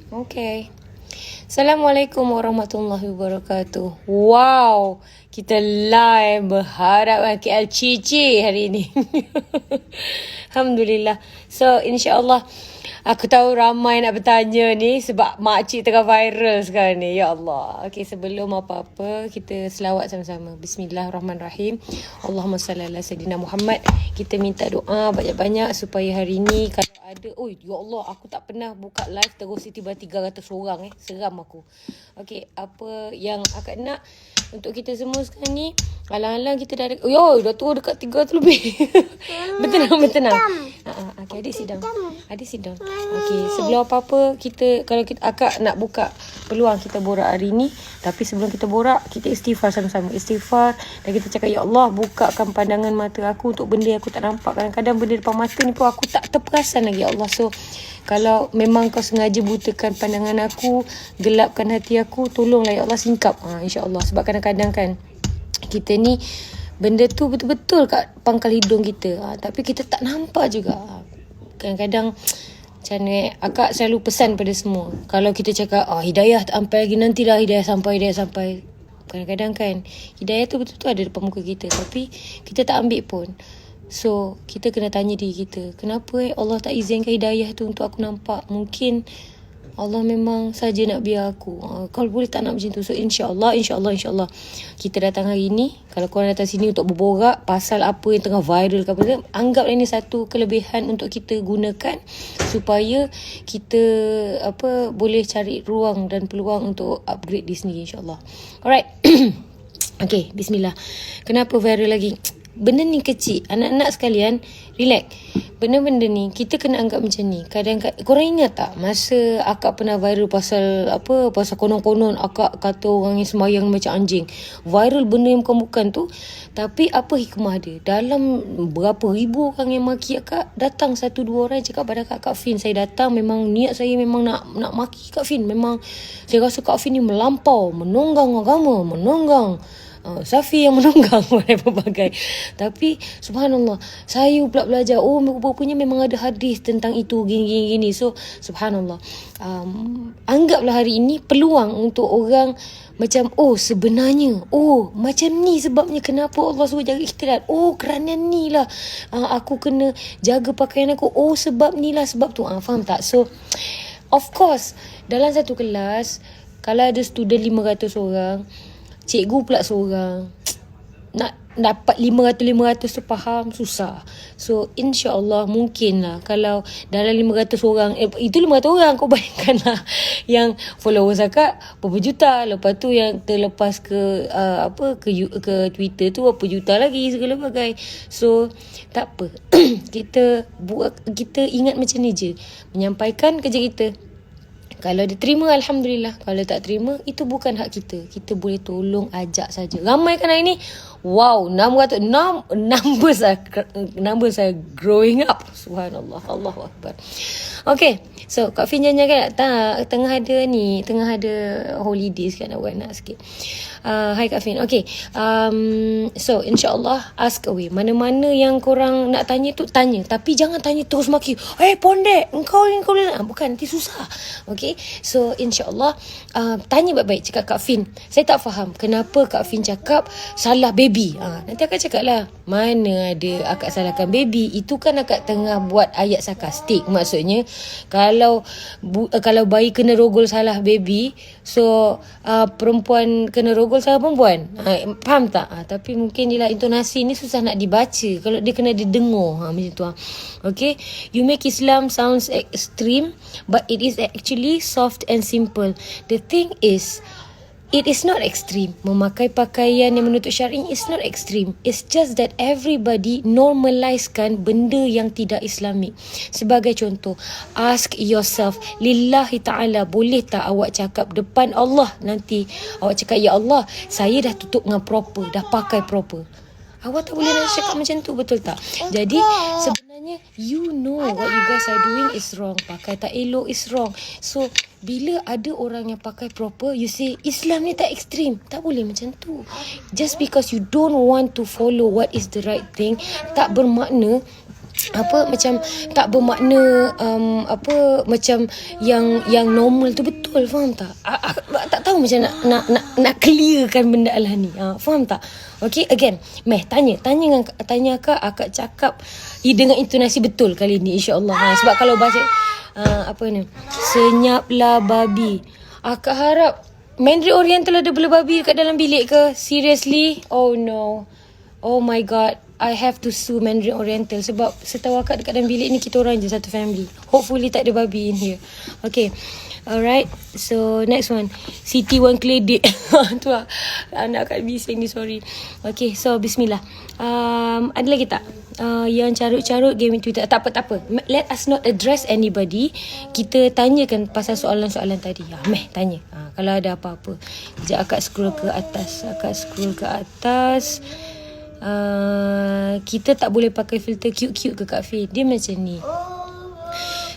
Okay. Assalamualaikum warahmatullahi wabarakatuh. Wow, kita live berharap KL Cici hari ini. Alhamdulillah. So, insyaAllah aku tahu ramai nak bertanya ni sebab makcik tengah viral sekarang ni. Ya Allah. Okay, sebelum apa-apa, kita selawat sama-sama. Bismillahirrahmanirrahim. Allahumma salli ala Sayyidina Muhammad. Kita minta doa banyak-banyak supaya hari ni kalau ada, ya Allah, aku tak pernah buka live terus tiba-tiba 300 orang seram aku. Okay, apa yang akak nak untuk kita semua sekarang ni, alang-alang kita dah ada, dah tua dekat 300 lebih. Bertenang. Okay, adik sit down. Okay, sebelum apa-apa, kalau akak nak buka peluang kita borak hari ni, tapi sebelum kita borak, kita istighfar sama-sama. Istighfar, dan kita cakap, Ya Allah, bukakan pandangan mata aku untuk benda yang aku tak nampak. Kadang-kadang benda depan mata ni pun aku tak terperasan lagi, Ya Allah. So, kalau memang kau sengaja butakan pandangan aku, gelapkan hati aku, tolonglah Ya Allah, singkap. InsyaAllah. Sebab kadang-kadang kan, kita ni, benda tu betul-betul kat pangkal hidung kita. Tapi kita tak nampak juga. Kadang-kadang, macam mana, akak selalu pesan pada semua. Kalau kita cakap, hidayah tak sampai lagi, nantilah hidayah sampai. Kadang-kadang kan, hidayah tu betul-betul ada depan muka kita. Tapi, kita tak ambil pun. So, kita kena tanya diri kita, kenapa Allah tak izinkan hidayah tu untuk aku nampak? Mungkin Allah memang saja nak biar aku. Kalau boleh tak nak macam tu. So, insyaAllah, kita datang hari ni. Kalau korang datang sini untuk berborak pasal apa yang tengah viral ke apa, anggaplah ini satu kelebihan untuk kita gunakan supaya kita boleh cari ruang dan peluang untuk upgrade diri sendiri, insyaAllah. Alright. Okay, bismillah. Kenapa viral lagi? Benda ni kecil. Anak-anak sekalian, relax. Benda-benda ni kita kena anggap macam ni. Kadang-kadang, korang ingat tak masa akak pernah viral pasal konon-konon akak kata orang yang semayang macam anjing. Viral benda yang bukan-bukan tu. Tapi apa hikmah dia? Dalam berapa ribu orang yang maki akak, datang 1-2 orang yang cakap pada Kak Fin, saya datang memang niat saya memang nak maki Kak Fin. Memang saya rasa Kak Fin ni melampau, menunggang agama, menunggang Safi yang menunggang berbagai. Tapi subhanallah, saya pula belajar, rupanya memang ada hadis tentang itu gini. So subhanallah, anggaplah hari ini peluang untuk orang macam, sebenarnya, macam ni sebabnya kenapa Allah suruh jaga ikhtilat. Kerana ni lah aku kena jaga pakaian aku. Sebab ni lah, sebab tu. Faham tak? So of course, dalam satu kelas, kalau ada student 500 orang, cikgu pula seorang, nak dapat 500 tu faham, susah. So insyaAllah mungkinlah kalau dalam 500 orang, itu 500 orang, kau bayangkanlah yang followers akak berapa juta, lepas tu yang terlepas ke Twitter tu berapa juta lagi, segala bagai. So tak apa. kita ingat macam ni je, menyampaikan kerja kita. Kalau dia terima, Alhamdulillah. Kalau tak terima, itu bukan hak kita. Kita boleh tolong ajak saja. Ramai kan hari ni? Wow, 600 numbers are growing up. Subhanallah, Allahu Akbar. Okay, so Kak Fin jangan tak tengah ada holidays kan, nak buat nak sikit. Hai Kak Fin. Okay, so insyaAllah ask away. Mana-mana yang korang nak tanya tu, tanya. Tapi jangan tanya terus maki. Pondek, engkau bukan, nanti susah. Okay, so insyaAllah tanya baik-baik. Cakap Kak Fin, saya tak faham kenapa Kak Fin cakap salah baby. Nanti akak cakap lah, mana ada akak salahkan baby. Itu kan akak tengah buat ayat sarkastik. Maksudnya kalau bayi kena rogol salah baby, so perempuan kena rogol salah perempuan. Faham tak? Tapi mungkin dia lah, intonasi ni susah nak dibaca. Kalau dia kena didengar macam tu. Okay, you make Islam sounds extreme, but it is actually soft and simple. The thing is, it is not extreme. Memakai pakaian yang menutup syar'i is not extreme. It's just that everybody normalizekan benda yang tidak Islamik. Sebagai contoh, ask yourself, lillahi ta'ala, boleh tak awak cakap depan Allah nanti, awak cakap, Ya Allah, saya dah tutup dengan proper, dah pakai proper. Awak tak boleh nak cakap macam tu, betul tak? Jadi sebenarnya you know what you guys are doing is wrong. Pakai tak elok is wrong. So bila ada orang yang pakai proper, you say Islam ni tak ekstrim. Tak boleh macam tu. Just because you don't want to follow what is the right thing, tak bermakna apa macam tak bermakna macam yang normal tu betul, faham tak? Tak tahu macam nak clearkan benda lah ni. Faham tak? Okay, again, tanya akak cakap dengan intonasi betul kali ni, insya-Allah. Sebab kalau baca senyaplah babi. Akak harap Mandarin Oriental ada bela babi kat dalam bilik ke? Seriously? Oh no. Oh my god, I have to sue Mandarin Oriental sebab setahu akak dekat dalam bilik ni kita orang je satu family. Hopefully tak ada babi in here. Okay, alright. So next one, Siti Wan Keledek. Tu lah anak kat bising ni, sorry. Okay, so bismillah. Ada lagi tak? Yang carut-carut game Twitter. Tak apa. Let us not address anybody. Kita tanyakan pasal soalan-soalan tadi. Tanya. Kalau ada apa-apa. Sekejap akak scroll ke atas. Kita tak boleh pakai filter cute-cute ke Kak Fin? Dia macam ni.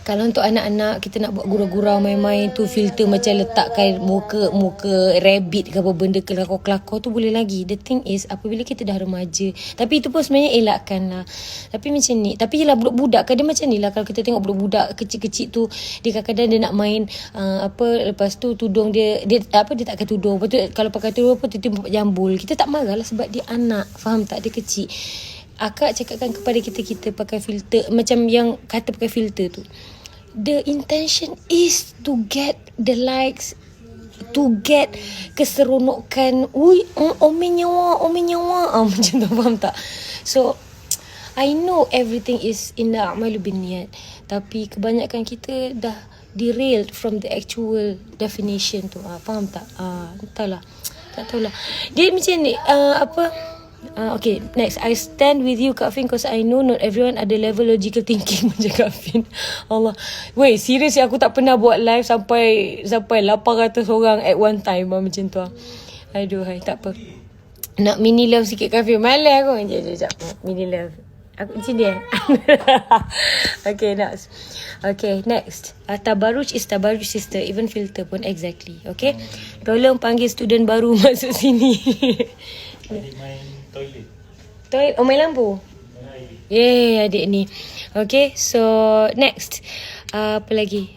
Kalau untuk anak-anak kita nak buat gurau-gurau main-main tu, filter macam letakkan muka rabbit ke apa benda kelakor-kelakor tu boleh lagi. The thing is apabila kita dah remaja, tapi itu pun sebenarnya elakkan lah. Tapi macam ni, tapi yelah budak-budak kan dia macam ni lah. Kalau kita tengok budak-budak kecil-kecil tu, dia kadang-kadang dia nak main lepas tu tudung dia tak pakai tudung. Lepas tu kalau pakai tudung pun tiba-tiba jambul. Kita tak marah lah sebab dia anak, faham tak? Dia kecil. Akak cakapkan kepada kita pakai filter, macam yang kata pakai filter tu, the intention is to get the likes, to get keseronokan. Omen nyawa macam tu, faham tak? So I know everything is inna a'malu binniyat, tapi kebanyakan kita dah derailed from the actual definition tu. Faham tak? Tak tahulah. Dia macam ni, okay, next. I stand with you Kak Fin, cause I know not everyone ada level logical thinking macam Kak Fin. Allah. Weh, serius aku tak pernah buat live sampai 800 orang at one time macam tu. Aduh, tak apa. Nak mini love sikit Kak Fin. Malas aku. Sekejap. Mini love. Aku macam dia. Okay, next. Okay, next. Tabaruj is tabaruj sister. Even filter pun exactly. Okay. Tolong panggil student baru masuk sini. Main toilet. Main lampu. Adik ni. Okay, so next. Apa lagi?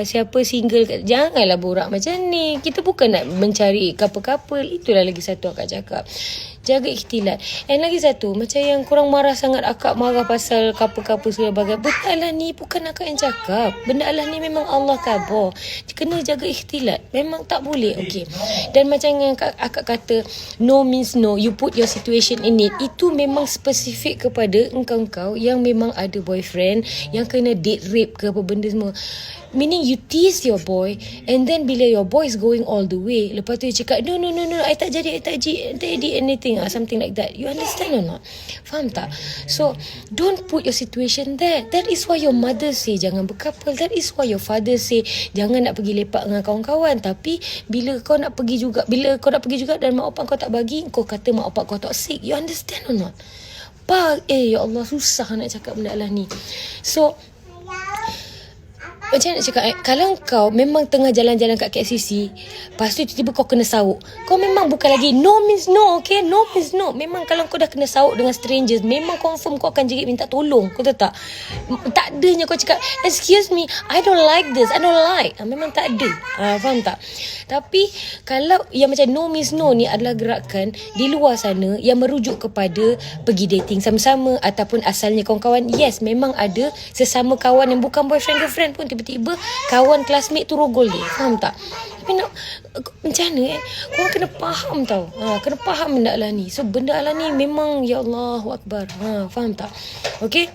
Siapa single? Janganlah borak macam ni. Kita bukan nak mencari couple-couple. Itulah lagi satu akak cakap. Jaga ikhtilat. And lagi satu, macam yang korang marah sangat, akak marah pasal couple-couple segala bagai. Benda Allah ni bukan akak yang cakap. Benda Allah ni memang Allah khabar. Kena jaga ikhtilat. Memang tak boleh. Okay. Dan macam yang akak kata, no means no. You put your situation in it. Itu memang spesifik kepada engkau yang memang ada boyfriend, yang kena date rape ke apa benda semua. Meaning you tease your boy, and then bila your boy is going all the way, lepas tu dia cakap no, I tak jadi anything, something like that. You understand or not? Faham tak? So don't put your situation there. That is why your mother say jangan berkapal. That is why your father say jangan nak pergi lepak dengan kawan-kawan. Tapi bila kau nak pergi juga dan mak opak kau tak bagi, kau kata mak opak kau toxic. You understand or not? Ya Allah, susah nak cakap benda lah ni. So macam nak cakap, kalau kau memang tengah jalan-jalan kat KLCC, lepas tu tiba-tiba kau kena sauk, kau memang bukan lagi no means no, okay? No means no. Memang kalau kau dah kena sauk dengan strangers, memang confirm kau akan jerit minta tolong. Kau tahu tak? Tak adanya kau cakap, excuse me, I don't like this, I don't like. Memang tak ada. Faham tak? Tapi kalau yang macam no means no ni adalah gerakan di luar sana yang merujuk kepada pergi dating sama-sama ataupun asalnya kawan-kawan. Yes, memang ada sesama kawan yang bukan boyfriend girlfriend pun tiba-tiba kawan classmate tu rogol dia. Faham tak? Tapi nak macam mana korang kena faham tau. Kena faham benda Allah ni. So benda Allah ni memang ya Allahu Akbar. Faham tak? Okay?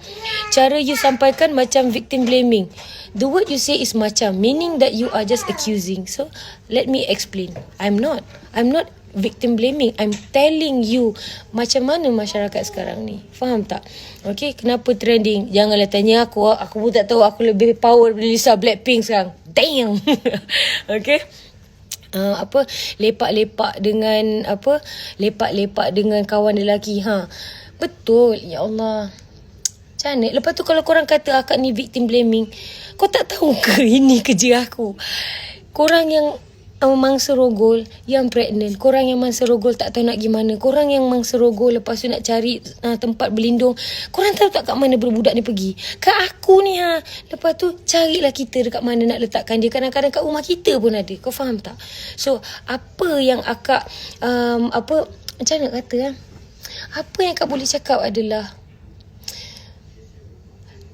Cara you sampaikan macam victim blaming. The word you say is macam, meaning that you are just accusing. So let me explain. I'm not victim blaming. I'm telling you macam mana masyarakat sekarang ni. Faham tak? Okay, kenapa trending? Janganlah tanya aku. Aku pun tak tahu, aku lebih power daripada Lisa Blackpink sekarang. Damn. Okay. Lepak-lepak dengan kawan lelaki. Betul. Ya Allah. Macam mana? Lepas tu kalau korang kata akak ni victim blaming, kau tak tahu ke ini kerja aku? Korang yang mangsa rogol yang pregnant, korang yang mangsa rogol tak tahu nak gimana, korang yang mangsa rogol lepas tu nak cari tempat berlindung, korang tahu tak kat mana budak ni pergi? Kat aku ni lepas tu carilah kita dekat mana nak letakkan dia, kadang-kadang kat rumah kita pun ada, kau faham tak? So apa yang akak macam mana kata apa yang akak boleh cakap adalah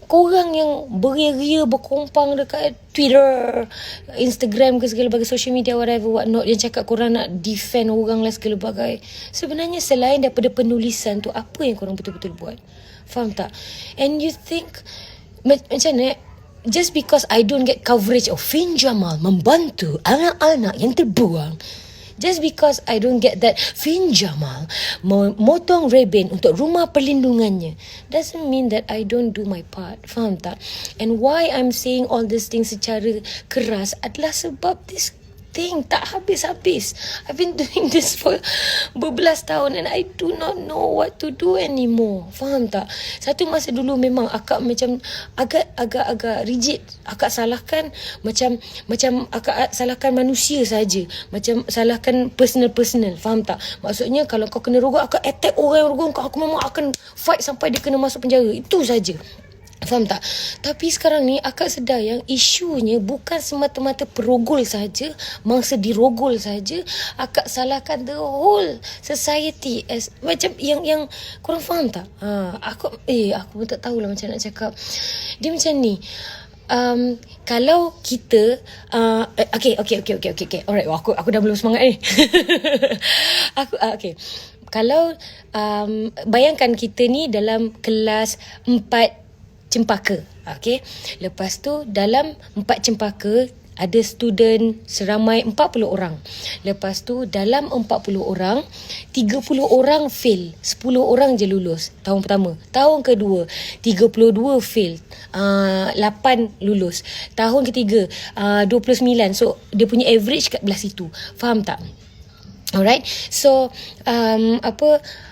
korang yang beria-ria berkompang dekat Twitter, Instagram ke segala bagai social media whatever what not, yang cakap korang nak defend orang lah segala bagai, sebenarnya selain daripada penulisan tu, apa yang korang betul-betul buat? Faham tak? And you think macam mana, just because I don't get coverage of Fin Jamal membantu anak-anak yang terbuang, just because I don't get that Fin Jamal memotong reben untuk rumah perlindungannya, doesn't mean that I don't do my part. Faham tak? And why I'm saying all these things secara keras adalah sebab this thing tak habis-habis. I've been doing this for berbelas tahun and I do not know what to do anymore. Faham tak? Satu masa dulu memang akak macam agak rigid. Akak salahkan macam akak salahkan manusia saja. Macam salahkan personal. Faham tak? Maksudnya kalau kau kena rogol, akak attack orang yang rogol kau, aku memang akan fight sampai dia kena masuk penjara. Itu saja. Faham tak? Tapi sekarang ni akak sedar yang isunya bukan semata-mata perogol saja, mangsa dirogol saja. Akak salahkan the whole society as macam yang korang faham tak? Aku pun tak tahulah macam nak cakap. Dia macam ni. Kalau kita okay. Alright, aku dah belum semangat ni. Okay. Kalau bayangkan kita ni dalam kelas 4 cempaka, okay. Lepas tu dalam 4 cempaka ada student seramai 40 orang. Lepas tu dalam 40 orang 30 orang fail, 10 orang je lulus tahun pertama. Tahun kedua 32 fail, 8 lulus. Tahun ketiga 29. So dia punya average kat belah situ. Faham tak? Alright. So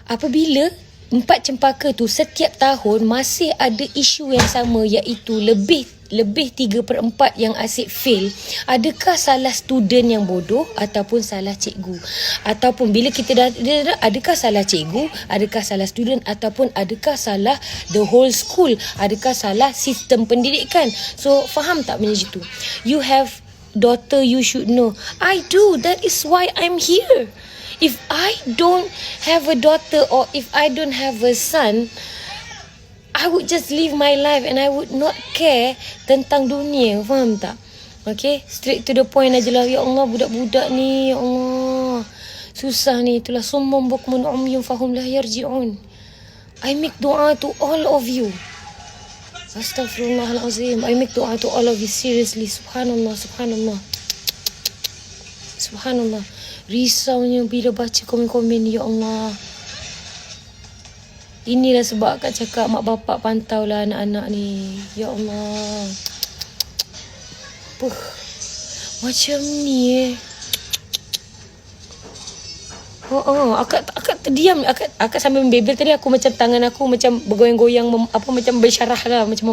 apabila 4 cempaka tu setiap tahun masih ada isu yang sama, iaitu lebih 3/4 yang asyik fail, adakah salah student yang bodoh ataupun salah cikgu? Ataupun bila kita dah adakah salah cikgu, adakah salah student, ataupun adakah salah the whole school, adakah salah sistem pendidikan? So faham tak macam itu? You have daughter, you should know. I do. That is why I'm here. If I don't have a daughter or if I don't have a son, I would just live my life and I would not care tentang dunia. Faham tak? Okay, straight to the point aja lah. Ya Allah, budak-budak ni, ya Allah, susah ni. Itulah summum bukmun umyun fahum la yarji'un. I make dua to all of you. Astaghfirullahalazim. I make dua to all of you. Seriously, subhanallah. Risaunya bila baca komen-komen ni, ya Allah. Inilah sebab akak cakap mak bapak pantaulah anak-anak ni. Ya Allah. Macam ni akak terdiam. Akak sambil membebel tadi, aku macam tangan aku macam bergoyang-goyang, macam bersyarah lah, macam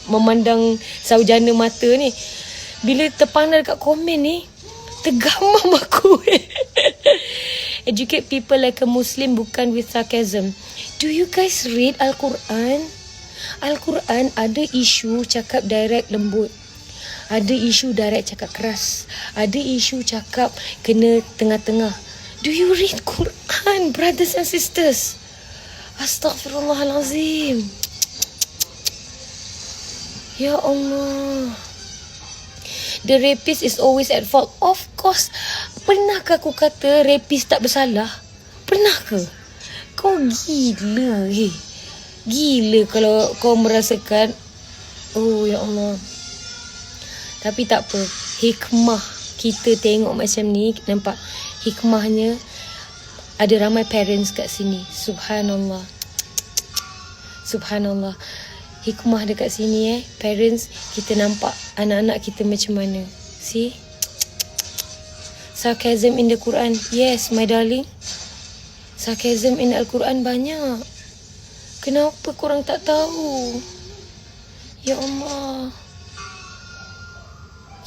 memandang saujana mata ni. Bila terpandang dekat komen ni, tergamam aku. Educate people like a Muslim, bukan with sarcasm. Do you guys read Al-Quran? Al-Quran ada isu cakap direct lembut, ada isu direct cakap keras, ada isu cakap kena tengah-tengah. Do you read Quran, brothers and sisters? Astaghfirullahalazim. Ya Allah. The rapist is always at fault. Of course. Pernahkah aku kata rapist tak bersalah? Pernah ke? Kau gila. Gila kalau kau merasakan. Oh ya Allah. Tapi tak apa. Hikmah kita tengok macam ni. Nampak hikmahnya. Ada ramai parents kat sini. Subhanallah. Hikmah dekat sini parents, kita nampak anak-anak kita macam mana. See? Sarcasm in the Quran. Yes, my darling. Sarcasm in Al-Quran banyak. Kenapa korang tak tahu? Ya Allah.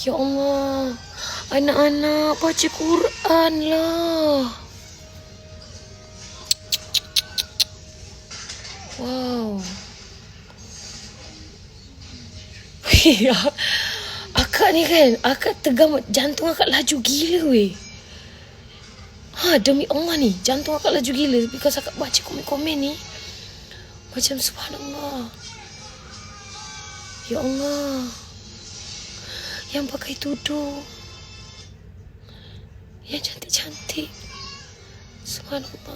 Ya Allah. Anak-anak baca Quran lah. Wow. Akak ni kan, akak tegang, jantung akak laju gila weh. Demi Allah ni, jantung akak laju gila because akak baca komen-komen ni. Macam subhanallah. Ya Allah. Yang pakai tudung, yang cantik-cantik. Subhanallah.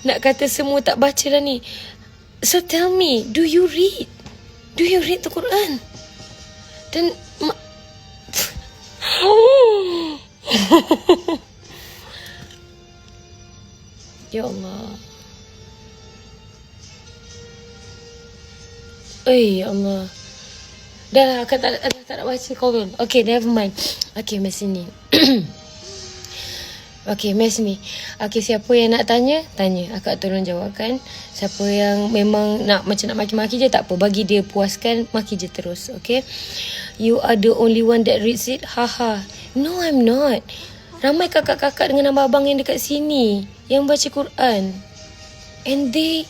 Nak kata semua tak baca lah ni. So tell me, do you read? Do you read the Quran? Dan ya Allah. Ya Allah. Dah lah, akak tak nak baca komen. Okay, never mind. Okay, mari sini. Okay, mari sini. Okay, siapa yang nak tanya, tanya. Akak tolong jawabkan. Siapa yang memang nak macam nak maki-maki je, tak apa. Bagi dia puaskan, maki je terus. Okay. You are the only one that reads it. Haha. No, I'm not. Ramai kakak-kakak dengan abang-abang yang dekat sini yang baca Quran. And they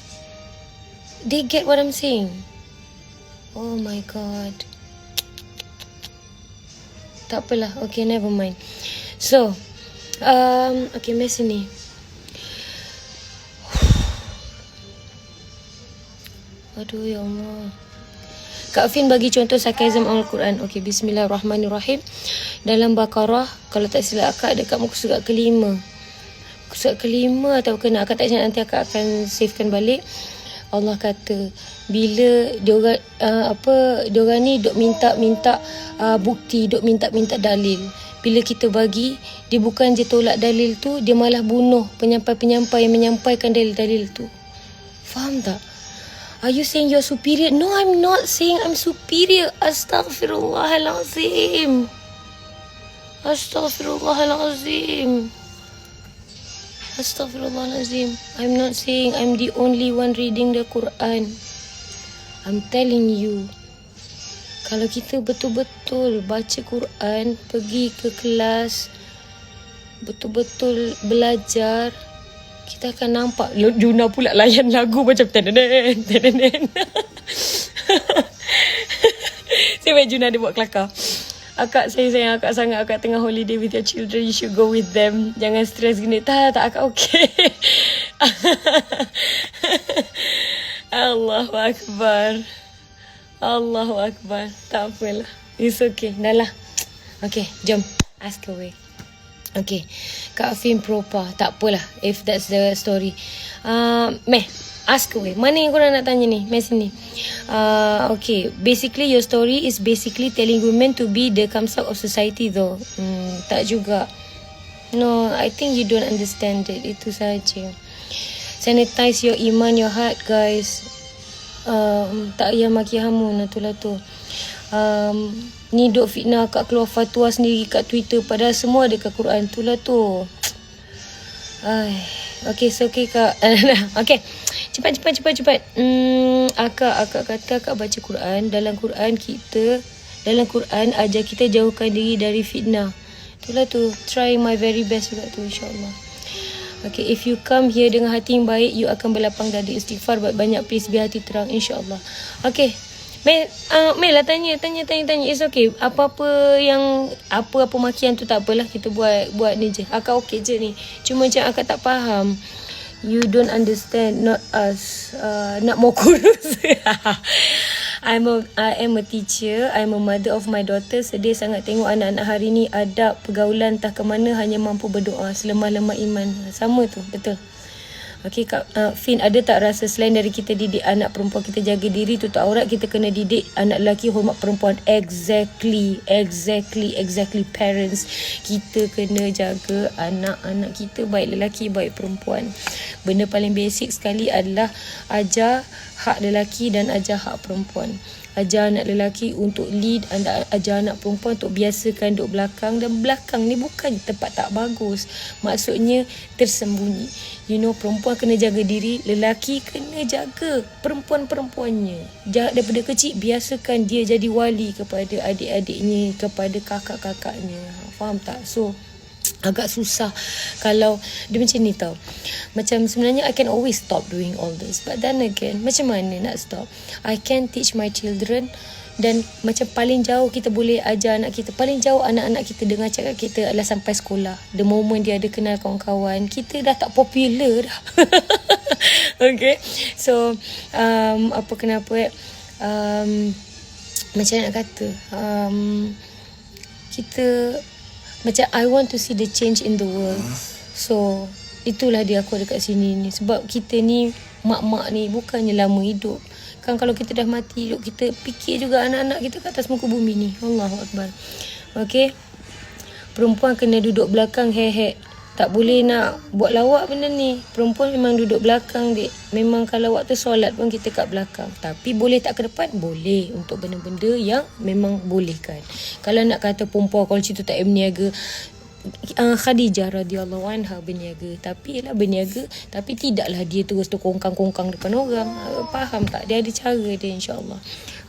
get what I'm saying. Oh my God. Tak apalah. Okay, never mind. So, okay, mari sini. Aduh, ya Allah. Kak Fin bagi contoh sarkazam Al-Quran. Okay, bismillahirrahmanirrahim. Dalam Baqarah, kalau tak silap akak dekat muka surat kelima. Surat kelima atau kena, akak tak ingat, nanti akak akan savekan balik. Allah kata, bila diorang ni duk minta bukti, duk minta dalil. Bila kita bagi, dia bukan je tolak dalil tu, dia malah bunuh penyampai-penyampai yang menyampaikan dalil-dalil tu. Faham tak? Are you saying you're superior? No, I'm not saying I'm superior. Astaghfirullahalazim. Astaghfirullahalazim. Astaghfirullahalazim. I'm not saying I'm the only one reading the Quran. I'm telling you, kalau kita betul-betul baca Quran, pergi ke kelas, betul-betul belajar, kita akan nampak. Juna pula layan lagu macam tenenen. Saya main Juna dia buat kelakar. Akak, saya sayang akak sangat. Akak tengah holiday with your children. You should go with them. Jangan stres gini. Tak akak okay. Allahu Akbar. Allahu Akbar. Tak apalah. It's okay. Dah lah. Okay, jom. Ask away. Okay. Kak Afin Propa. Tak apalah. If that's the story. Meh. Ask away. Mana yang korang nak tanya ni? Mari sini. Okay. Basically, your story is basically telling women to be the kamsak of society though. Tak juga. No, I think you don't understand it. Itu saja. Sanitize your iman, your heart, guys. Tak payah maki hamun. Itulah tu. Ni duk fitnah kat keluar fatwa sendiri kat Twitter. Padahal semua ada kat Quran. Itulah tu. Okay, so okay kak. Okay. Cepat. Akak kata akak baca Quran. Dalam Quran ajar kita jauhkan diri dari fitnah. Itulah tu. Try my very best juga tu, insyaAllah. Okay, if you come here dengan hati yang baik, you akan berlapang dada. Istighfar banyak, please, biar hati terang, insyaAllah. Okay. Mel lah tanya. It's okay. Apa-apa makian tu tak apalah. Kita buat ni je. Akak okay je ni. Cuma macam akak tak faham. You don't understand, not us. Nak mau kurus. I am a teacher. I'm a mother of my daughter. Sedih sangat tengok anak-anak hari ni adab pergaulan entah ke mana hanya mampu berdoa. Selemah-lemah iman. Sama tu, betul. Okay, Kak Fin, ada tak rasa selain dari kita didik anak perempuan kita jaga diri, tutup aurat, kita kena didik anak lelaki hormat perempuan? Exactly parents. Kita kena jaga anak-anak kita, baik lelaki baik perempuan. Benda paling basic sekali adalah ajar hak lelaki dan ajar hak perempuan. Ajar anak lelaki untuk lead, ajar anak perempuan untuk biasakan duduk belakang. Dan belakang ni bukan tempat tak bagus. Maksudnya tersembunyi. Perempuan kena jaga diri, lelaki kena jaga perempuan-perempuannya. Daripada kecil biasakan dia jadi wali kepada adik-adiknya, kepada kakak-kakaknya. Faham tak? So agak susah kalau dia macam ni tau. Macam sebenarnya I can always stop doing all this, but then again, macam mana nak stop? I can teach my children. Dan macam paling jauh kita boleh ajar anak kita, paling jauh anak-anak kita dengar cakap kita adalah sampai sekolah. The moment dia ada kenal kawan-kawan, kita dah tak popular dah. Okay, so macam nak kata, kita macam I want to see the change in the world. So itulah dia aku dekat sini ni. Sebab kita ni mak-mak ni bukannya lama hidup. Kan kalau kita dah mati hidup, kita fikir juga anak-anak kita kat atas muka bumi ni. Allahu Akbar. Okay, perempuan kena duduk belakang hek-hek. Tak boleh nak buat lawak benda ni. Perempuan memang duduk belakang dek. Memang kalau waktu solat pun kita kat belakang. Tapi boleh tak ke depan? Boleh. Untuk benda-benda yang memang bolehkan. Kalau nak kata perempuan kalau cerita tak berniaga, Khadijah radhiyallahu anha berniaga. Tapi ialah berniaga, tapi tidaklah dia terus tu kongkang-kongkang depan orang. Faham tak? Dia ada cara dia, insyaAllah.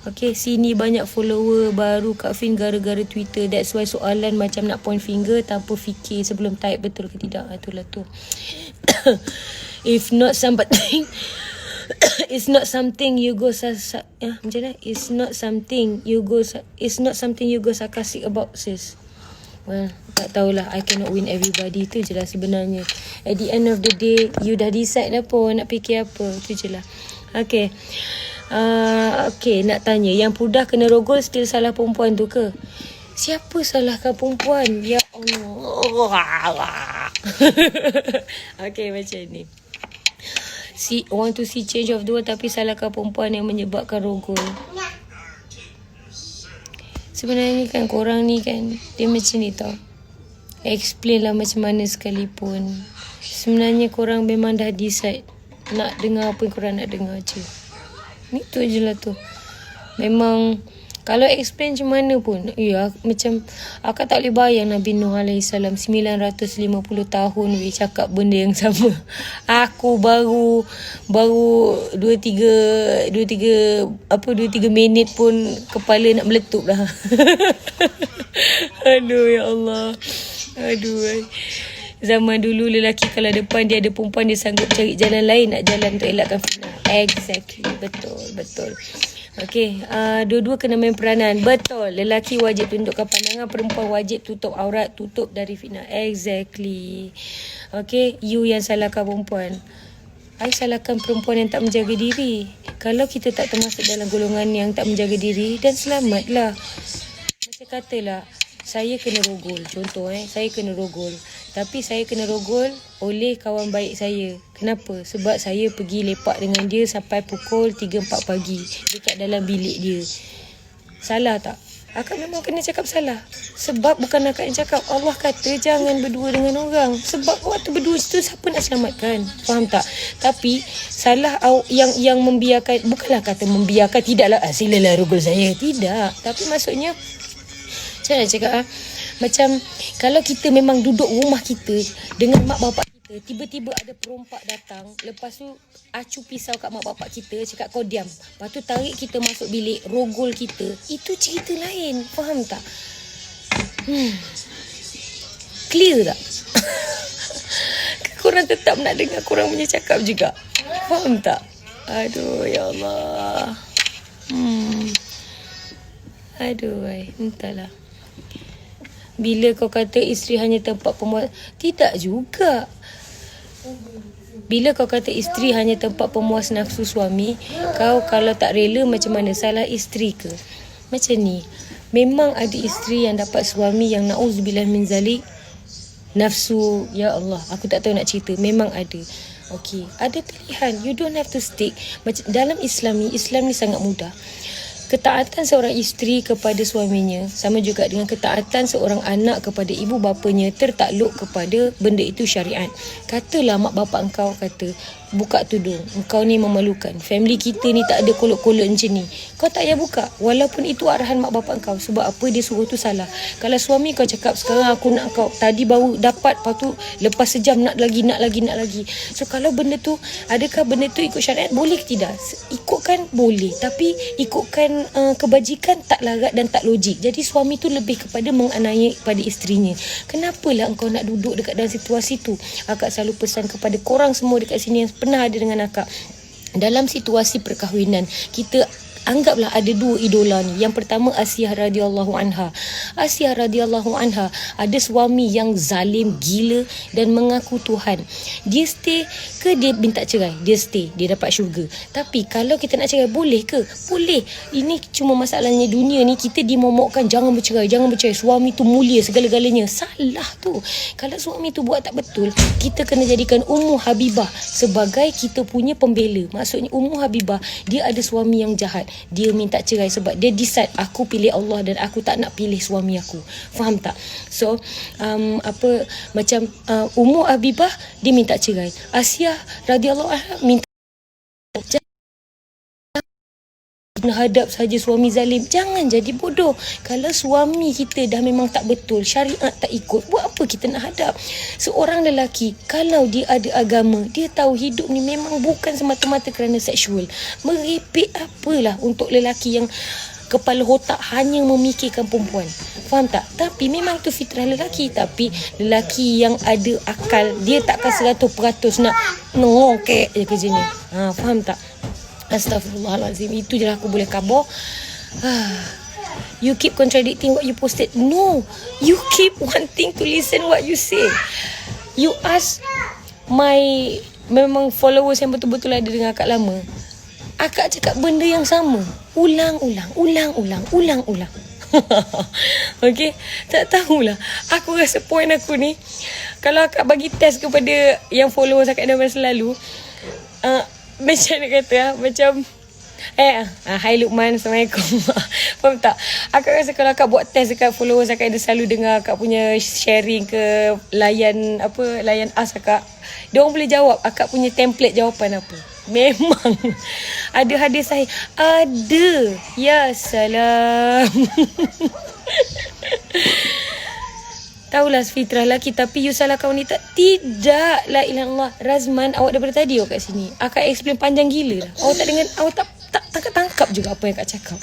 Okay, sini banyak follower baru Kak Fin gara-gara Twitter. That's why soalan macam nak point finger tanpa fikir sebelum type betul ke tidak. Itulah tu. If not something it's not something you go macam mana? It's not something you go sarcastic about, sis. Well, tak tahulah. I cannot win everybody. Tu je lah sebenarnya. At the end of the day, you dah decide lah pun nak fikir apa. Tu je lah. Okay. Okay, nak tanya. Yang pudah kena rogol still salah perempuan tu ke? Siapa salahkan perempuan? Ya Allah. Okay, macam ni. Want to see change of the world tapi salahkan perempuan yang menyebabkan rogol. Sebenarnya kan korang ni kan, dia macam ni tau. Explain lah macam mana sekalipun. Sebenarnya korang memang dah decide nak dengar apa yang korang nak dengar je. Itu je lah tu. Memang kalau explain macam mana pun, macam akak tak boleh bayang Nabi Nuh AS 950 tahun cakap benda yang sama. Aku baru 2-3 minit pun kepala nak meletup dah. Aduh ya Allah. Aduh. Zaman dulu lelaki kalau depan dia ada perempuan, dia sanggup cari jalan lain nak jalan untuk elakkan fitnah. Exactly. Betul. Okay, dua-dua kena main peranan. Betul, lelaki wajib tundukkan pandangan, perempuan wajib tutup aurat, tutup dari fitnah. Exactly. Okay, you yang salahkan perempuan. I salahkan perempuan yang tak menjaga diri. Kalau kita tak termasuk dalam golongan yang tak menjaga diri, dan selamatlah. Macam katalah, saya kena rogol. Contoh saya kena rogol. Tapi saya kena rogol oleh kawan baik saya. Kenapa? Sebab saya pergi lepak dengan dia sampai pukul 3-4 pagi dekat dalam bilik dia. Salah tak? Akak memang kena cakap salah. Sebab bukan akak yang cakap. Allah kata jangan berdua dengan orang. Sebab waktu berdua tu siapa nak selamatkan? Faham tak? Tapi salah yang membiarkan, bukanlah kata membiarkan, tidaklah silalah rogol saya. Tidak. Tapi maksudnya, macam mana cakap macam kalau kita memang duduk rumah kita dengan mak bapak kita, tiba-tiba ada perompak datang, lepas tu acu pisau kat mak bapak kita, cakap kau diam, lepas tu tarik kita masuk bilik, rogol kita, itu cerita lain. Faham tak? Clear tak? Korang tetap nak dengar korang punya cakap juga. Faham tak? Aduh ya Allah. Aduh, entahlah. Bila kau kata isteri hanya tempat pemuas, tidak juga. Bila kau kata isteri hanya tempat pemuas nafsu suami, kau kalau tak rela macam mana, salah isteri ke? Macam ni. Memang ada isteri yang dapat suami yang na'udzubillah min zalik, nafsu, ya Allah, aku tak tahu nak cerita. Memang ada. Okey, ada pilihan. You don't have to stick. Macam dalam Islam ni sangat mudah. Ketaatan seorang isteri kepada suaminya sama juga dengan ketaatan seorang anak kepada ibu bapanya, tertakluk kepada benda itu syariat. Katalah mak bapak engkau kata, buka tudung. Engkau ni memalukan. Family kita ni tak ada kolot-kolot macam ni. Kau tak payah buka. Walaupun itu arahan mak bapak kau. Sebab apa dia suruh tu salah. Kalau suami kau cakap, sekarang aku nak kau, tadi baru dapat, lepas tu lepas sejam nak lagi. So kalau benda tu, adakah benda tu ikut syariat? Boleh ke tidak? Ikutkan boleh. Tapi ikutkan kebajikan tak larat dan tak logik. Jadi suami tu lebih kepada menganiaya pada isterinya. Kenapalah engkau nak duduk dekat dalam situasi tu? Akak selalu pesan kepada korang semua dekat sini yang pernah ada dengan akak. Dalam situasi perkahwinan, kita anggaplah ada dua idola ni. Yang pertama Asiyah radhiyallahu anha. Asiyah radhiyallahu anha ada suami yang zalim, gila dan mengaku Tuhan. Dia stay ke dia minta cerai? Dia stay, dia dapat syurga. Tapi kalau kita nak cerai, boleh ke? Boleh. Ini cuma masalahnya dunia ni, kita dimomokkan jangan bercerai. Suami tu mulia segala-galanya. Salah tu. Kalau suami tu buat tak betul, kita kena jadikan Ummu Habibah sebagai kita punya pembela. Maksudnya Ummu Habibah, dia ada suami yang jahat. Dia minta cerai sebab dia decide, aku pilih Allah dan aku tak nak pilih suami aku. Faham tak? So macam Ummu Habibah dia minta cerai. Asiyah radhiyallahu anha minta hadap saja suami zalim. Jangan jadi bodoh. Kalau suami kita dah memang tak betul, syariat tak ikut, buat apa kita nak hadap? Seorang lelaki, kalau dia ada agama, dia tahu hidup ni memang bukan semata-mata kerana seksual. Merepek apalah untuk lelaki yang kepala otak hanya memikirkan perempuan. Faham tak? Tapi memang itu fitrah lelaki. Tapi lelaki yang ada akal, dia takkan 100% nak ngokek je kerjanya. Faham tak? Astaghfirullahalazim. Itu je lah aku boleh khabar. You keep contradicting what you posted. No, you keep wanting to listen what you say. You ask my memang followers yang betul-betul ada dengan akak lama. Akak cakap benda yang sama, ulang-ulang. Okay, tak tahulah. Aku rasa point aku ni, kalau akak bagi test kepada yang followers akak dah masa lalu, macam nak kata macam Hai Luqman, Assalamualaikum. Faham tak? Akak rasa kalau akak buat test dekat followers akak, ada selalu dengar akak punya sharing ke layan as akak, dia orang boleh jawab akak punya template jawapan apa. Memang ada hadis sahih. Ada. Ya salam. Tahulah fitrah lelaki, tapi you salahkan wanita. Tidak. La ilaha illallah. Razman, awak daripada tadi awak kat sini. Akak explain panjang gila lah. Awak tak dengar, awak tak tangkap juga apa yang akak cakap.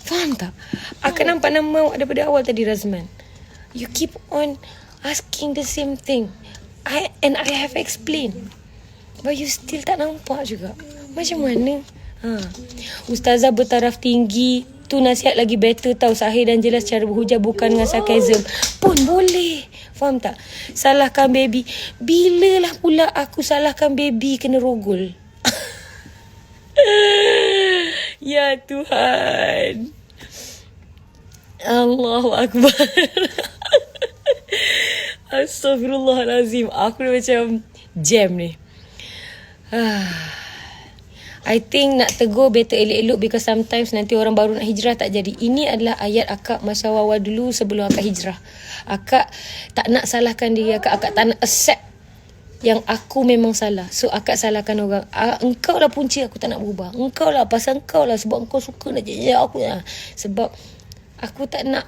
Faham tak? Akak nampak nama awak daripada awal tadi, Razman. You keep on asking the same thing. I have explained. But you still tak nampak juga. Macam mana? Ustazah bertaraf tinggi tu nasihat lagi better tau. Sahih dan jelas cara berhujah, bukan dengan sarkasm pun boleh. Faham tak? Salahkan baby. Bilalah pula aku salahkan baby kena rogol? Ya Tuhan, Allahu Akbar. Astaghfirullahalazim. Aku dah macam jam ni. I think nak tegur better elok-elok, because sometimes nanti orang baru nak hijrah tak jadi. Ini adalah ayat akak masa awal dulu sebelum akak hijrah. Akak tak nak salahkan diri akak tak nak accept yang aku memang salah. So akak salahkan orang. Engkau lah punca aku tak nak berubah. Engkau lah, pasal engkau lah, sebab engkau suka nak jadi aku lah. Sebab aku tak nak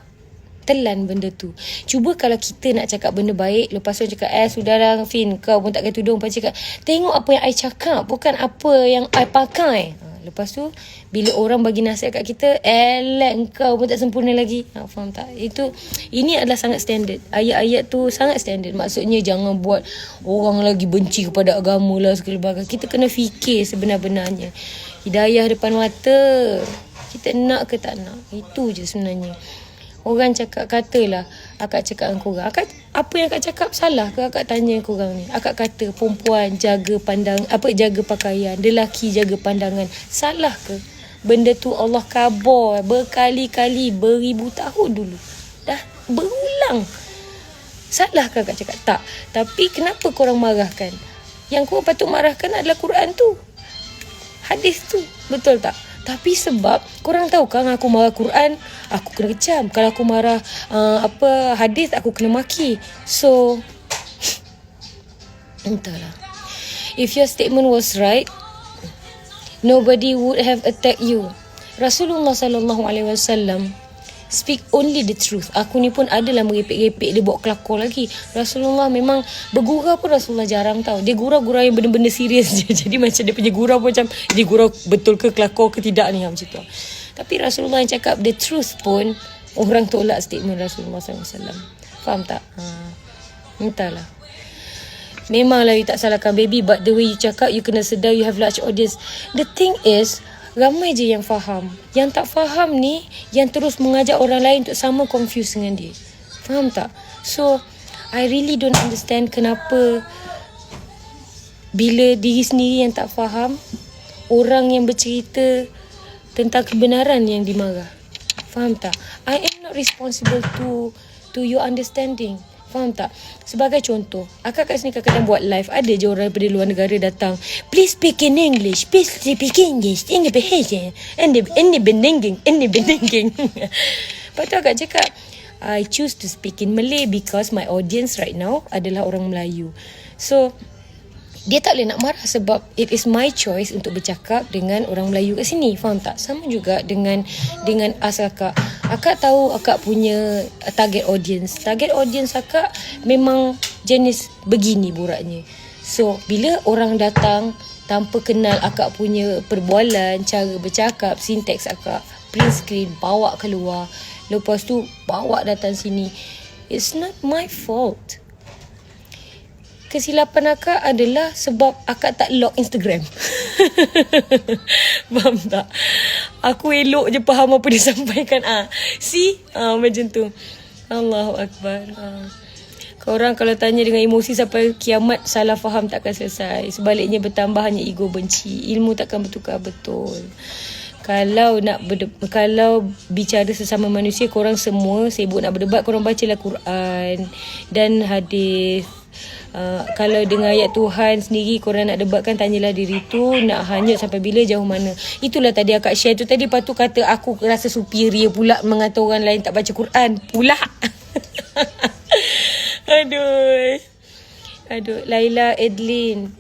telan benda tu. Cuba kalau kita nak cakap benda baik, lepas tu cakap sudahlah Fin, kau pun tak pakai tudung. Lepas cakap, tengok apa yang I cakap, bukan apa yang I pakai. Lepas tu bila orang bagi nasihat kat kita, engkau pun tak sempurna lagi. Faham tak? Ini adalah sangat standard. Ayat-ayat tu sangat standard. Maksudnya jangan buat orang lagi benci kepada agama lah segala bagai. Kita kena fikir sebenar-benarnya. Hidayah depan mata. Kita nak ke tak nak? Itu je sebenarnya. Orang cakap, katalah akak cakap dengan korang, apa yang akak cakap salah ke? Akak tanya korang ni. Akak kata perempuan jaga jaga pakaian, lelaki jaga pandangan. Salah ke? Benda tu Allah khabar berkali-kali, beribu tahun dulu. Dah berulang. Salah ke akak cakap? Tak. Tapi kenapa korang marahkan? Yang korang patut marahkan adalah Quran tu, hadis tu. Betul tak? Tapi sebab korang tahu kan, aku marah Quran, aku kena kecam. Kalau aku marah hadis, aku kena maki. So entahlah. If your statement was right, nobody would have attacked you. Rasulullah sallallahu alaihi wasallam speak only the truth. Aku ni pun adalah merepek-repek, dia bawa kelakor lagi. Rasulullah memang bergurau pun Rasulullah jarang tahu. Dia gurau-gurau yang benda-benda serius je. Jadi macam dia punya gurau pun macam dia gurau betul ke kelakor ke tidak ni macam tu. Tapi Rasulullah yang cakap the truth pun orang tolak statement Rasulullah SAW. Faham tak? Entahlah. Memanglah you tak salahkan baby, but the way you cakap you kena sedar you have large audience. The thing is, ramai je yang faham. Yang tak faham ni yang terus mengajak orang lain untuk sama confuse dengan dia. Faham tak? So I really don't understand kenapa bila diri sendiri yang tak faham, orang yang bercerita tentang kebenaran yang dimarah. Faham tak? I am not responsible to your understanding. Faham tak? Sebagai contoh, akak kat sini kadang-kadang buat live, ada je orang daripada luar negara datang, please speak in English, please speak English, ini bahasa, ini benengking. Lepas tu akak cakap, I choose to speak in Malay because my audience right now adalah orang Melayu. So, dia tak boleh nak marah sebab it is my choice untuk bercakap dengan orang Melayu kat sini. Faham tak? Sama juga dengan as akak. Akak tahu akak punya target audience. Target audience akak memang jenis begini buraknya. So, bila orang datang tanpa kenal akak punya perbualan, cara bercakap, sinteks akak, print screen, bawa keluar, lepas tu bawa datang sini, it's not my fault. Kesilapan akak adalah sebab akak tak lock Instagram. Faham tak? Aku elok je faham apa dia sampaikan. See? Macam tu. Allahu Akbar. Korang kalau tanya dengan emosi sampai kiamat, salah faham takkan selesai. Sebaliknya bertambah hanya ego benci. Ilmu takkan bertukar betul. Kalau bicara sesama manusia, korang semua sibuk nak berdebat, korang bacalah Quran dan hadis. Kalau dengan ayat Tuhan sendiri korang nak debatkan, tanyalah diri tu nak hanyut sampai bila, jauh mana. Itulah tadi akak share tu tadi. Lepas tu kata aku rasa superior pula mengata orang lain tak baca Quran pula. Aduh Laila Edlin,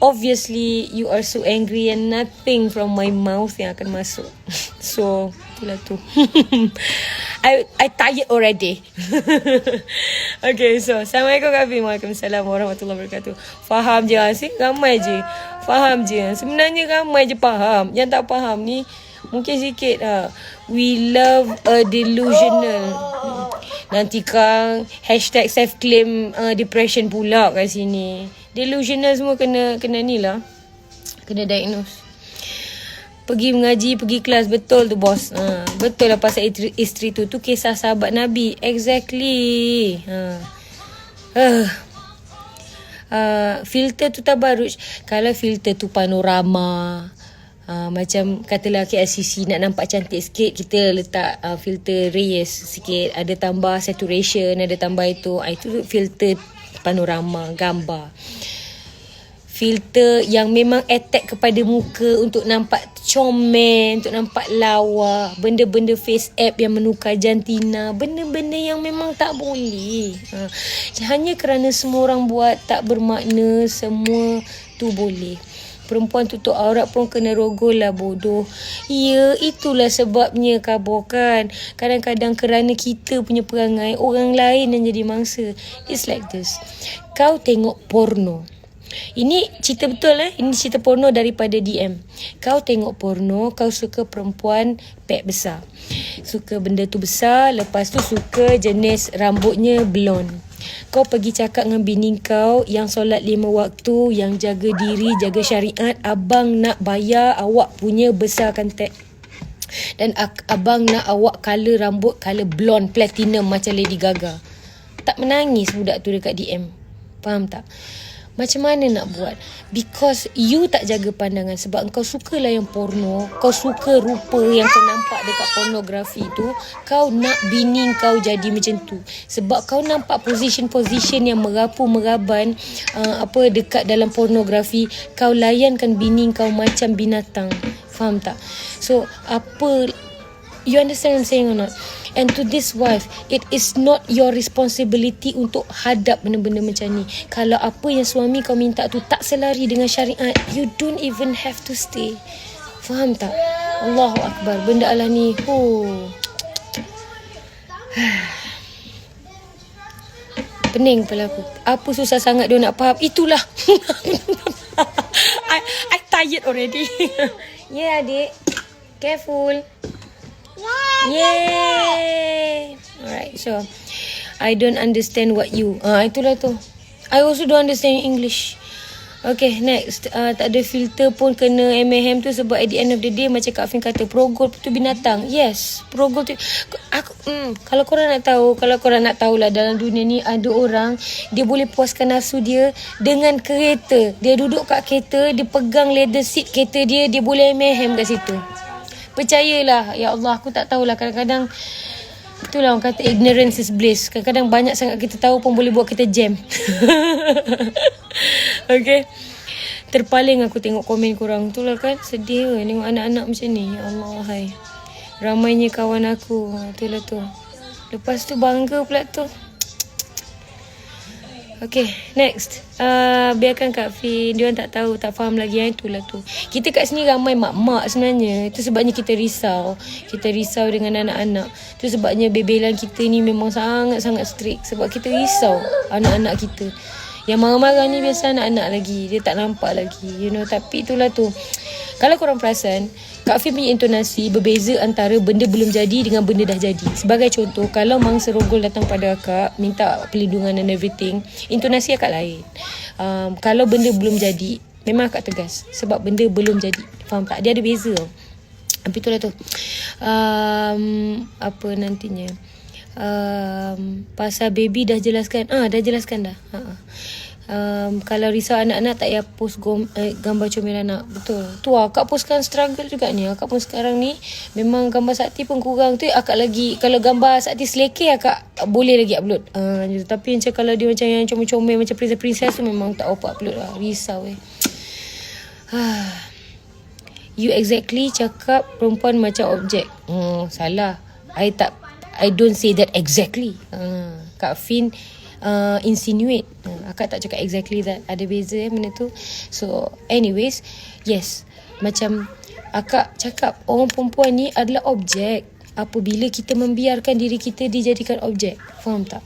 obviously you are so angry and nothing from my mouth yang akan masuk. So itulah tu. I tired already. Okay, so Assalamualaikum Kak. Waalaikumsalam warahmatullahi wabarakatuh. Faham je asyik, ramai je faham je. Sebenarnya ramai je faham. Yang tak faham ni mungkin sikit. We love a delusional. Nanti kang hashtag self-claim depression pula kat sini. Delusional semua kena ni lah. Kena diagnose. Pergi mengaji, pergi kelas. Betul tu bos. Betul lah pasal isteri tu. Tu kisah sahabat Nabi. Exactly. Filter tu tabaruj. Kalau filter tu panorama, macam katalah KLCC nak nampak cantik sikit, kita letak filter reyes sikit, ada tambah saturation, ada tambah itu. Itu filter panorama gambar. Filter yang memang attack kepada muka untuk nampak comel, untuk nampak lawa, benda-benda face app yang menukar jantina, benda-benda yang memang tak boleh. Hanya kerana semua orang buat tak bermakna semua tu boleh. Perempuan tutup aurat pun kena rogol lah bodoh. Ya, itulah sebabnya kabur kan. Kadang-kadang kerana kita punya perangai, orang lain yang jadi mangsa. It's like this. Kau tengok porno. Ini cerita betul Ini cerita porno daripada DM. Kau tengok porno, kau suka perempuan pek besar. Suka benda tu besar, lepas tu suka jenis rambutnya blonde. Kau pergi cakap dengan bini kau yang solat 5 waktu, yang jaga diri, jaga syariat, abang nak bayar awak punya besarkan tek. Dan abang nak awak color rambut color blonde platinum macam Lady Gaga. Tak menangis budak tu dekat DM. Faham tak? Macam mana nak buat? Because you tak jaga pandangan. Sebab kau sukalah yang porno, kau suka rupa yang kau nampak dekat pornografi tu, kau nak bini kau jadi macam tu. Sebab kau nampak position-position yang merapu-meraban dekat dalam pornografi, kau layankan bini kau macam binatang. Faham tak? So, you understand what I'm saying or not? And to this wife, it is not your responsibility untuk hadap benda-benda macam ni. Kalau apa yang suami kau minta tu tak selari dengan syariat, you don't even have to stay. Faham tak? Allahu Akbar. Benda Allah ni, pening kepala aku. Apa susah sangat dia nak faham? Itulah. I tired already. Yeah, adik. Careful. Yay. Alright, so I don't understand what you. Itulah tu. I also don't understand English. Okay, next. Tak ada filter pun kena M&M tu sebab at the end of the day macam Kak Fin kata, Progol tu binatang. Yes, Progol tu. Kalau korang nak tahu lah, dalam dunia ni ada orang dia boleh puaskan nafsu dia dengan kereta. Dia duduk kat kereta, dia pegang leather seat kereta dia, dia boleh M&M kat situ. Percayalah, ya Allah, aku tak tahulah, kadang-kadang itulah orang kata ignorance is bliss. Kadang-kadang banyak sangat kita tahu pun boleh buat kita jam. Okay. Terpaling aku tengok komen korang. Itulah kan, sedih ke tengok anak-anak macam ni. Ya Allah, hai. Ramainya kawan aku. Itulah tu. Lepas tu bangga pula tu. Okay, next. Biarkan Kak Fin, dia orang tak tahu, tak faham lagi. Itulah tu. Kita kat sini ramai mak-mak sebenarnya. Itu sebabnya kita risau. Kita risau dengan anak-anak. Itu sebabnya bebelan kita ni memang sangat-sangat strict. Sebab kita risau anak-anak kita. Yang marah-marah ni biasa anak-anak lagi. Dia tak nampak lagi, you know. Tapi itulah tu. Kalau korang perasan, Kak Fin punya intonasi berbeza antara benda belum jadi dengan benda dah jadi. Sebagai contoh, kalau mangsa rogol datang pada akak, minta perlindungan and everything, intonasi akak lain. Kalau benda belum jadi, memang akak tegas. Sebab benda belum jadi. Faham tak? Dia ada beza. Tapi itulah tu. Apa nantinya? Pasal baby dah jelaskan. Dah jelaskan dah. Kalau risau anak-anak tak payah post gambar comel anak. Betul. Tu akak postkan struggle juga ni. Akak pun sekarang ni memang gambar Sakti pun kurang tu. Akak lagi, kalau gambar Sakti seleke akak boleh lagi upload. Tapi macam kalau dia macam yang comel-comel macam princess tu memang tak apa upload lah. Risau You exactly cakap perempuan macam objek. Salah. I don't say that exactly. Kak Fin insinuate. Akak tak cakap exactly that. Ada beza benda tu. So anyways, yes, macam akak cakap orang perempuan ni adalah objek apabila kita membiarkan diri kita dijadikan objek. Faham tak?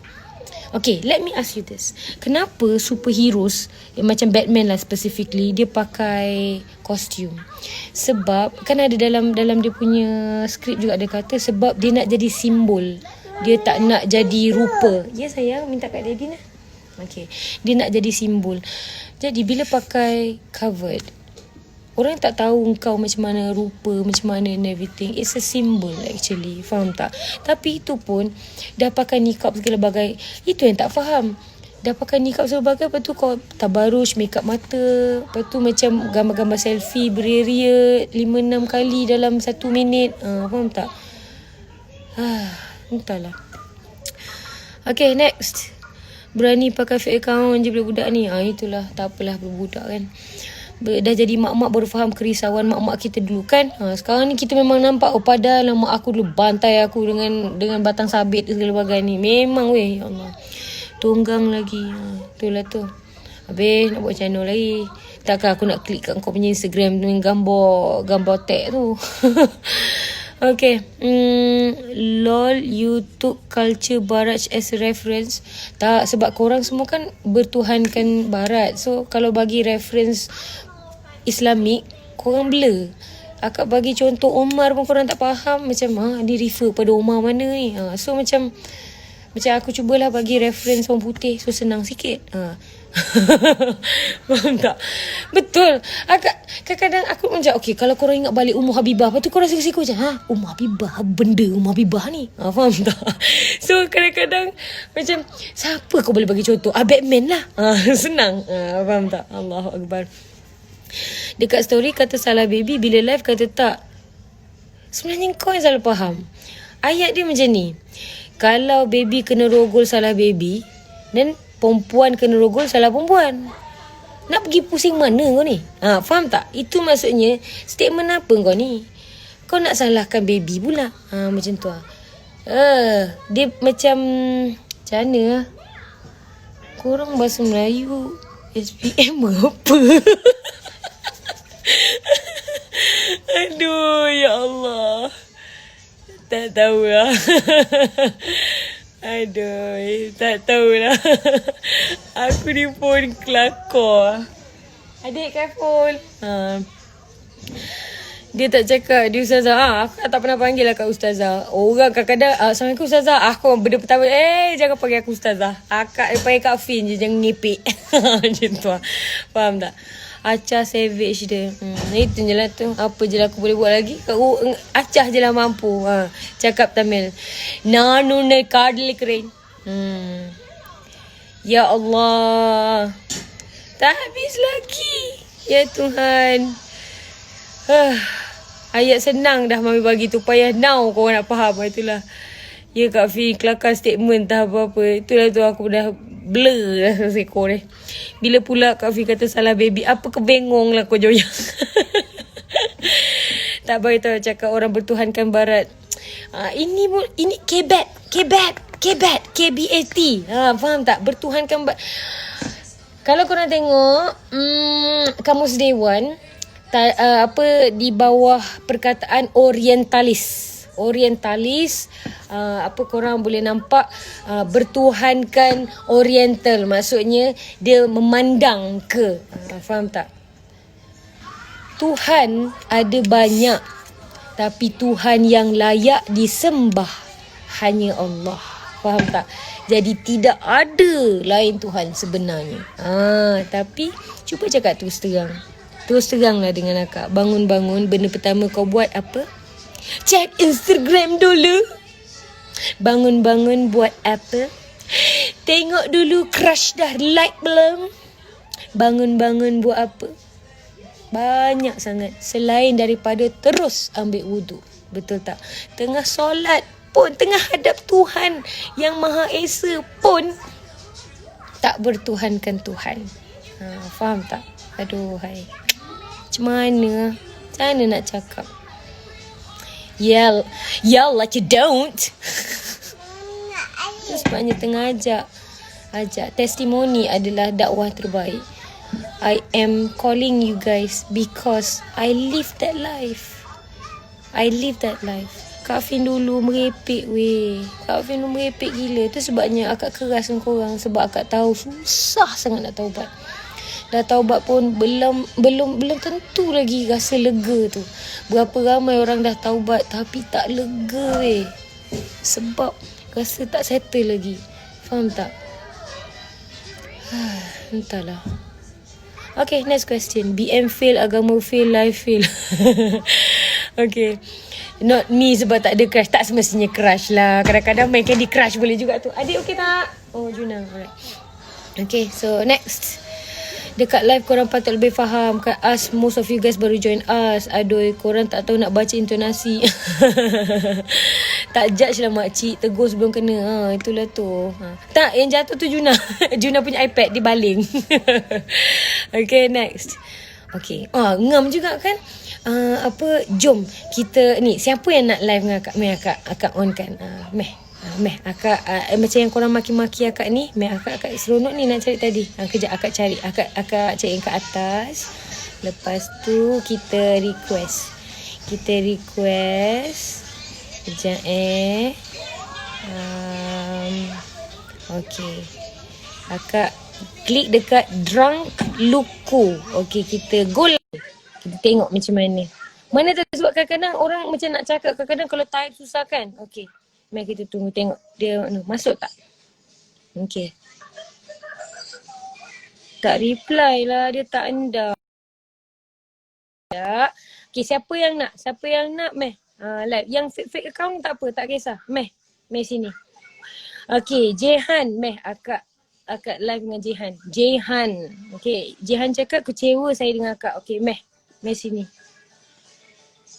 Okay, let me ask you this. Kenapa superheroes macam Batman lah specifically, dia pakai kostum? Sebab kan ada dalam dia punya skrip juga ada kata sebab dia nak jadi simbol. Dia tak nak jadi rupa. Ya sayang, minta kat daddy lah. Okay. Dia nak jadi simbol. Jadi bila pakai covered, orang tak tahu kau macam mana rupa, macam mana and everything. It's a symbol actually. Faham tak? Tapi itu pun dah pakai niqab segala bagai. Itu yang tak faham. Dah pakai niqab segala bagai, lepas tu kau tabarush, make up mata. Lepas tu macam gambar-gambar selfie beria-ria 5-6 kali dalam 1 minit. Faham tak? Entahlah. Okay, next. Berani pakai fake account je budak-budak ni. Itulah, tak apalah budak kan. Dah jadi mak-mak baru faham kerisauan mak-mak kita dulu kan. Sekarang ni kita memang nampak padahal mak aku dulu bantai aku dengan batang sabit segala bagai ni. Memang weh, ya Allah. Tunggang lagi. Itulah tu. Habis nak buat channel lagi. Takkan aku nak klik kat kau punya Instagram dengan gambar tag tu. Okay. LOL, you took culture barat as a reference. Tak, sebab korang semua kan bertuhankan barat. So kalau bagi reference Islamik, korang blur. Akak bagi contoh Umar pun korang tak faham. Macam dia refer pada Umar mana ni. So macam aku cubalah bagi reference orang putih. So senang sikit. Faham tak? Betul. Kadang-kadang aku macam okay, kalau korang ingat balik Ummu Habibah, lepas tu korang siku-siku macam Ummu Habibah, benda Ummu Habibah ni. Faham tak? So kadang-kadang macam siapa kau boleh bagi contoh? Batman lah. Senang. Faham tak? Allahu Akbar. Dekat story kata salah baby, bila live kata tak. Sebenarnya kau yang salah faham. Ayat dia macam ni. Kalau baby kena rogol salah baby, dan perempuan kena rogol salah perempuan. Nak pergi pusing mana kau ni? Faham tak? Itu maksudnya statement apa kau ni? Kau nak salahkan baby pula. Macam tu lah. Dia macam mana? Korang bahasa Melayu SPM apa? Aduh, ya Allah. Tak tahulah. Aduh, tak tahulah. Aku ni pun kelakar. Adik Kaiful. Dia tak cakap dia ustazah. Aku tak pernah panggil lah Kak Ustazah. Orang kadang-kadang Assalamualaikum Ustazah. Aku benda pertama jangan panggil aku Ustazah. Akak panggil Kak Fin je. Jangan ngipik. Macam tu lah. Faham tak? Acah savage dia. Itu je lah tu. Apa je lah aku boleh buat lagi. Acah je lah mampu. Cakap Tamil. Nanune kadli kering. Ya Allah. Tak habis lagi. Ya Tuhan. Ayat senang dah Mami bagi tu. Payah now korang nak faham. Itulah. Ya Kak Fi, kelakar statement tak apa-apa. Itulah tu aku dah blur dah sekor ni. Bila pula Kak Fi kata salah baby, apa kebengong lah kau Joya. Tak bagi tahu cakap orang bertuhankan barat. Ini KBAT. Faham tak? Bertuhankan barat. Kalau korang tengok Kamus Dewan, di bawah perkataan orientalis, korang boleh nampak bertuhankan oriental, maksudnya dia memandang ke, faham tak? Tuhan ada banyak, tapi Tuhan yang layak disembah hanya Allah, faham tak? Jadi tidak ada lain Tuhan sebenarnya. Tapi cuba cakap terus teranglah dengan akak. Bangun-bangun, benda pertama kau buat apa? Check Instagram dulu. Bangun-bangun buat apa? Tengok dulu crush dah like belum? Bangun-bangun buat apa? Banyak sangat. Selain daripada terus ambil wuduk. Betul tak? Tengah solat pun, tengah hadap Tuhan yang Maha Esa pun tak bertuhankan Tuhan. Faham tak? Aduh, hai. Macam mana nak cakap? Yell like you don't. Itu sebabnya tengah ajak testimoni adalah dakwah terbaik. I am calling you guys because I live that life. Kak Fin dulu merepek Kak Fin dulu merepek gila. Itu sebabnya akak keras dengan korang. Sebab akak tahu susah sangat nak taubat. Dah taubat pun belum tentu lagi rasa lega tu. Berapa ramai orang dah taubat tapi tak lega sebab rasa tak settle lagi. Faham tak? Entahlah. Okay, next question. BM fail, agama fail, life fail. Okay. Not me sebab tak ada crush. Tak semestinya crush lah. Kadang-kadang main Candy Crush boleh juga tu. Adik okay tak? Oh, Juna. Alright. Okay, so next. Dekat live korang patut lebih faham. Kat us, most of you guys baru join us. Aduh, korang tak tahu nak baca intonasi. Tak judge lah makcik. Tegur sebelum kena. Itulah tu. Tak, yang jatuh tu Juna. Juna punya iPad, dia baling. Okay, next. Okay. Ngam juga kan? Jom kita ni. Siapa yang nak live dengan akak? Meh, akak on kan? Meh, akak macam yang korang maki-maki akak ni. Meh, akak seronok ni nak cari tadi. Kejap akak cari. Akak cari yang kat atas. Lepas tu kita request. Kejap okay. Akak klik dekat Drunk Luku. Okay, kita go lah. Kita tengok macam mana. Mana tu sebab kadang-kadang orang macam nak cakap. Kadang-kadang kalau type susah kan. Okay. Mari kita tunggu tengok dia masuk tak? Okay. Tak reply lah, dia tak anda. Okay, siapa yang nak? Meh? Live. Yang fake account tak apa, tak kisah. Meh sini. Okay, Jehan. Meh, akak live dengan Jehan. Okay, Jehan cakap kecewa saya dengan akak. Okay, Meh sini.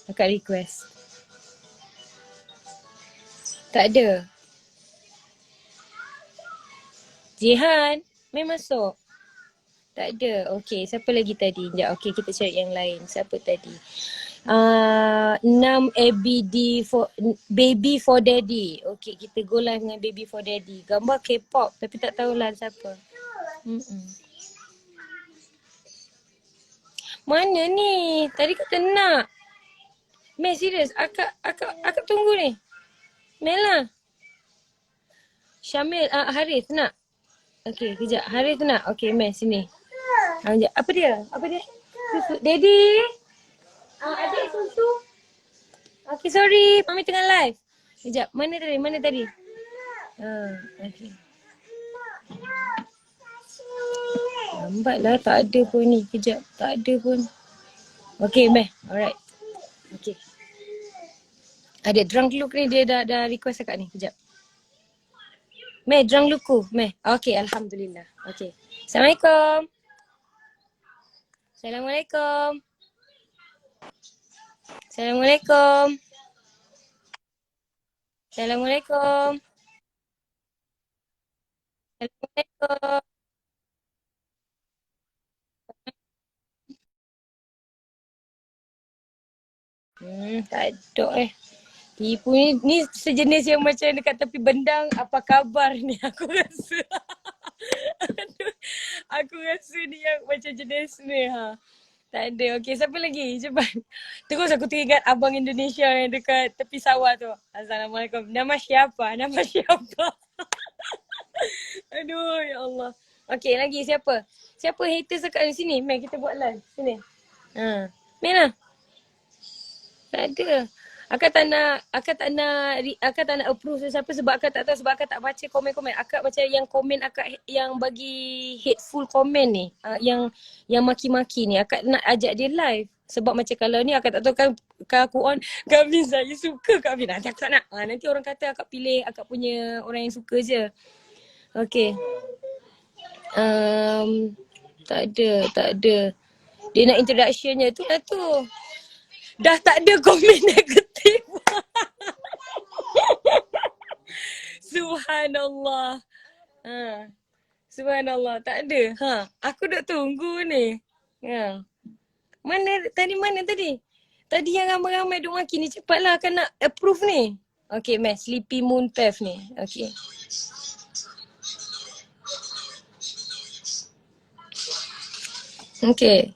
Akak request. Tak ada. Jihan, main masuk. Tak ada. Okey, siapa lagi tadi? Sekejap, okey kita cari yang lain. Siapa tadi? 6 ABD for Baby for Daddy. Okay, kita go live dengan Baby for Daddy. Gambar K-pop tapi tak tahulah siapa. Mana ni? Tadi kata nak. Mel serius, akak tunggu ni. Mel lah. Syamil, Harith nak. Okay, kejap. Harith nak. Okay, Mel sini. Kejap. Apa dia? Susu. Daddy. Adik susu. Okay, sorry. Mami tengah live. Kejap. Mana tadi? Okay. Lambatlah. Tak ada pun ni. Kejap. Tak ada pun. Okay, Mel. Alright. Okay. Ada drunk look ni dia dah request akak ni. Kejap. Meh, drunk luku. Meh. Okay, Alhamdulillah. Okay. Assalamualaikum. Assalamualaikum. Assalamualaikum. Assalamualaikum. Assalamualaikum. Tak ada Tipu ni sejenis yang macam dekat tepi bendang. Apa khabar ni aku rasa. Aduh, aku rasa ni yang macam jenis ni Tak ada. Okey, siapa lagi? Cepat. Terus aku teringat abang Indonesia yang dekat tepi sawah tu. Assalamualaikum. Nama siapa? Aduh, ya Allah. Okey, lagi siapa? Siapa haters dekat sini? Mel, kita buat live. Sini. Mel lah. Tak ada. Akak tak nak approve siapa sebab akak tak tahu, sebab akak tak baca komen-komen. Akak macam yang komen akak yang bagi hateful komen ni, yang maki-maki ni, akak nak ajak dia live. Sebab macam kalau ni akak tak tahu kan aku on, Kavin saya suka Kavin. Nanti aku tak nak. Nanti orang kata akak pilih akak punya orang yang suka je. Okay. Tak ada. Dia nak introductionnya tu lah tu. Dah tak ada komen negatif. Subhanallah. Subhanallah, tak ada. Aku dah tunggu ni. Mana tadi? Tadi yang ramai-ramai duk maki ni, cepatlah akan nak approve ni. Okay, Meh, Sleepy Moon Path ni. Okay. Okay.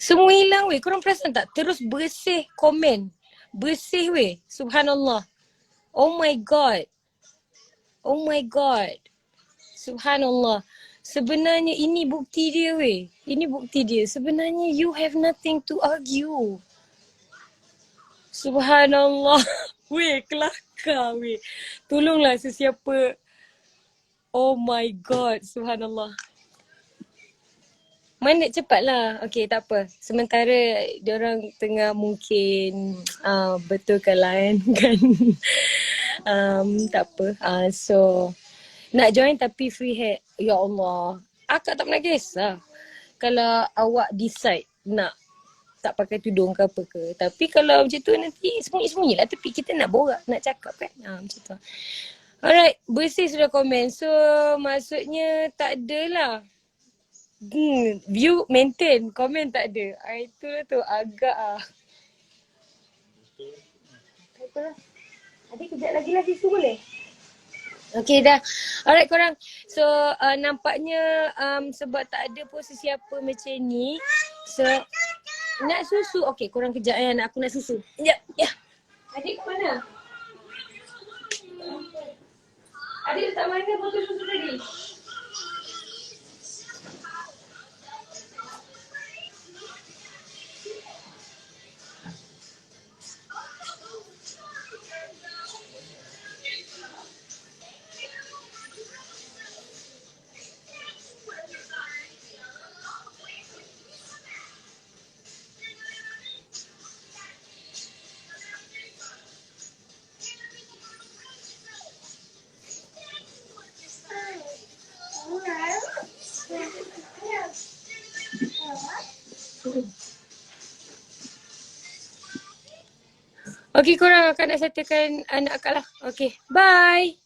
Semua hilang weh. Korang perasan tak? Terus bersih komen. Bersih weh. Subhanallah. Oh my God. Subhanallah. Sebenarnya ini bukti dia weh. Sebenarnya you have nothing to argue. Subhanallah. Weh, kelakar weh. Tolonglah sesiapa. Oh my God. Subhanallah. Mana cepatlah. Okay, tak apa. Sementara diorang tengah mungkin betulkan lah kan. Tak apa. So nak join tapi free hair. Ya Allah. Akak tak pernah kisah. Kalau awak decide nak tak pakai tudung ke apa ke. Tapi kalau macam tu nanti sembunyi-sembunyi lah. Tapi kita nak borak, nak cakap kan. Macam tu. Alright. Bersih sudah komen. So maksudnya tak adalah. View maintain, komen tak ada. Itulah tu agak tak apalah. Adik kejap lagi lah susu boleh? Okay dah. Alright korang. So nampaknya sebab tak ada pun sesiapa macam ni. So nak susu. Okay korang kejap anak aku nak susu. Kejap. Ya. Adik ke mana? Adik letak mana botol susu tadi? Okay korang akan nak settlekan anak akak lah. Okay. Bye.